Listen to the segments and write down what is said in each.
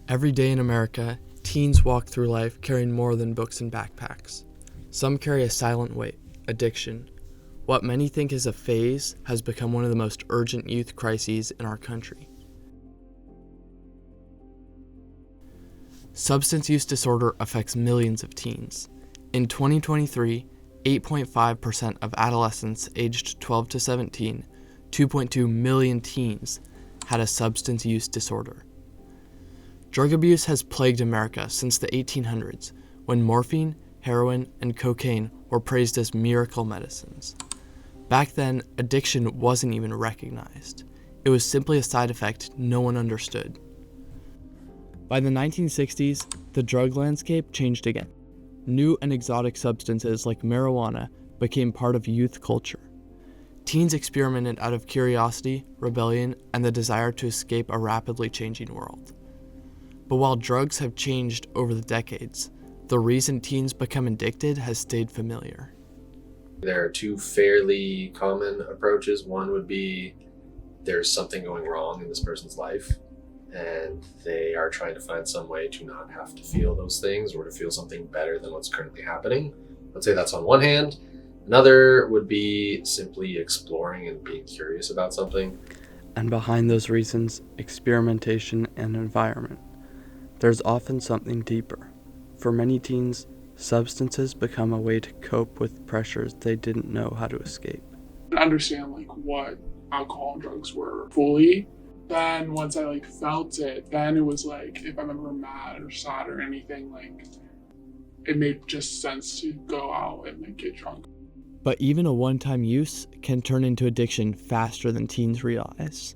Every day in America, teens walk through life carrying more than books and backpacks. Some carry a silent weight, addiction. What many think is a phase has become one of the most urgent youth crises in our country. Substance use disorder affects millions of teens. In 2023, 8.5% of adolescents aged 12 to 17, 2.2 million teens, had a substance use disorder. Drug abuse has plagued America since the 1800s, when morphine, heroin, and cocaine were praised as miracle medicines. Back then, addiction wasn't even recognized. It was simply a side effect no one understood. By the 1960s, the drug landscape changed again. New and exotic substances like marijuana became part of youth culture. Teens experimented out of curiosity, rebellion, and the desire to escape a rapidly changing world. But while drugs have changed over the decades, the reason teens become addicted has stayed familiar. There are two fairly common approaches. One would be there's something going wrong in this person's life, and they are trying to find some way to not have to feel those things or to feel something better than what's currently happening. Let's say that's on one hand. Another would be simply exploring and being curious about something. And behind those reasons, experimentation and environment, there's often something deeper. For many teens, substances become a way to cope with pressures they didn't know how to escape. Understand what alcohol and drugs were fully. Then once I felt it, then it was if I'm ever mad or sad or anything, it made just sense to go out and get drunk. But even a one-time use can turn into addiction faster than teens realize.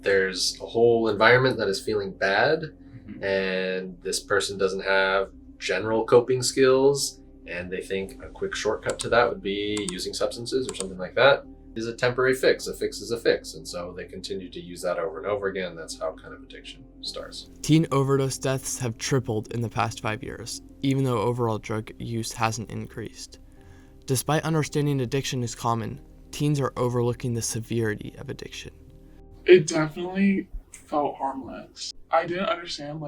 There's a whole environment that is feeling bad, and this person doesn't have general coping skills, and they think a quick shortcut to that would be using substances or something like that is a temporary fix. A fix is a fix, and so they continue to use that over and over again. That's how kind of addiction starts. Teen overdose deaths have tripled in the past 5 years, even though overall drug use hasn't increased. Despite understanding addiction is common, teens are overlooking the severity of addiction. It definitely felt harmless. I didn't understand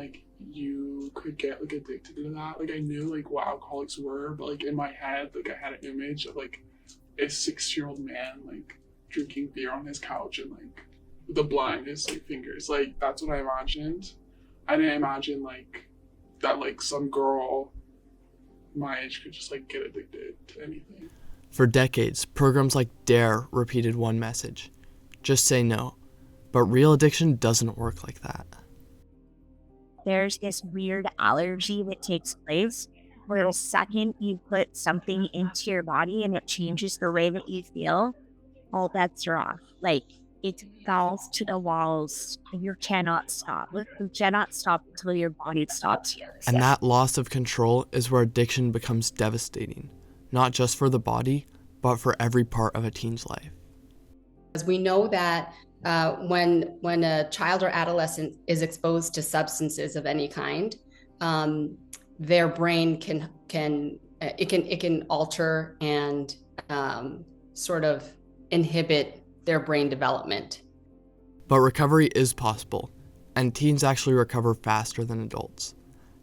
you could get addicted to that. I knew what alcoholics were, but in my head I had an image of a 6-year-old man drinking beer on his couch and with a blunt in his fingers. That's what I imagined. I didn't imagine that some girl my age could just get addicted to anything. For decades, programs like DARE repeated one message: just say no. But real addiction doesn't work like that. There's this weird allergy that takes place where the second you put something into your body and it changes the way that you feel, all bets are off. It falls to the walls and you cannot stop. You cannot stop until your body stops you. And that loss of control is where addiction becomes devastating, not just for the body, but for every part of a teen's life. As we know that when a child or adolescent is exposed to substances of any kind, their brain can alter and sort of inhibit their brain development. But recovery is possible, and teens actually recover faster than adults.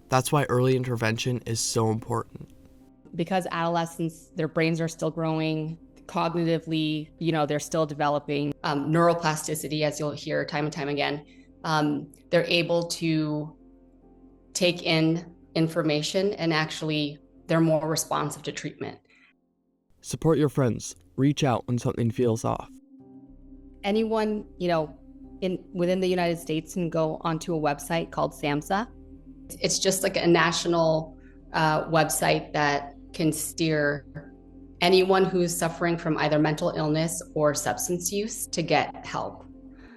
That's why early intervention is so important. Because adolescents, their brains are still growing. Cognitively, they're still developing. Neuroplasticity, as you'll hear time and time again, they're able to take in information and actually they're more responsive to treatment. Support your friends. Reach out when something feels off. Anyone, within the United States can go onto a website called SAMHSA. It's just a national website that can steer anyone who's suffering from either mental illness or substance use to get help.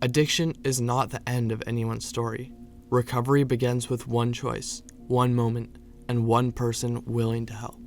Addiction is not the end of anyone's story. Recovery begins with one choice, one moment, and one person willing to help.